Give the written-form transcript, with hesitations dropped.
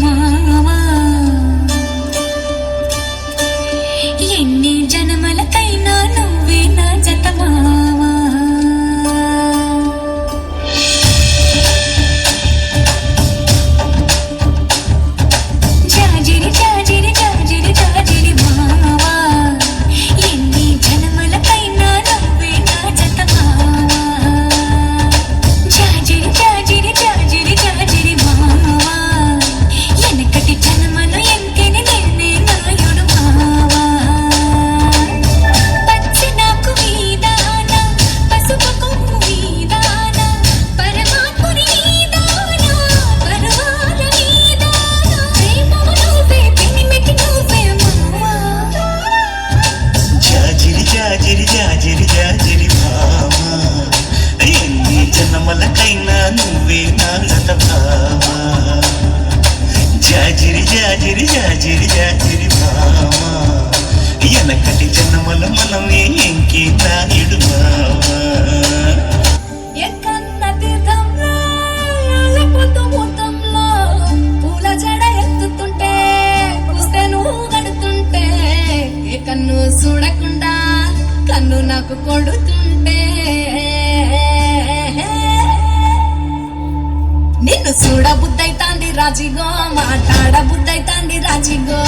మావా ఎన్ని జన్మలకైనా నువ్వే నా జత మావా జాజిరి జాజిరి జాజిరి జాజిరి మావా ఎన్ని జన్మలకైనా నువ్వే నా జత మావా జాజిరి జాజిరి జాజిరి జాజిరి మావా ఎనకటి జన్మలో ఎంకెని నేనే నాయుడు మావా పచ్చి నాకు వీదాన పసుపు కొమ్ము వీదాన పరమాత్ముని వీదాన పరవాల వీదాన ప్రేమము నువ్వే పెనిమిటి నువ్వే మావా జాజిరి జాజిరి జాజిరి జాజిరి భామా ఎన్ని జన్మలకైనా నువ్వే నా జత భామా జాజిరి జాజిరి జాజిరి జాజిరి భామా ఎనకటి జన్మల మనమే ఎంకి నాయుడు మావా ఎక్కన్న తీర్థంలో లేకపోతూ మూతంలో పూల జడ ఎత్తుతుంటే పుస్తే నువ్వు గడుతుంటే ఏ కన్ను చూడకుండా కన్ను నాకు కొడుతుంటే నిన్ను చూడ బుద్ధైతాంది రాజిగో మాట్లాడ బుద్ధైతాంది రాజిగో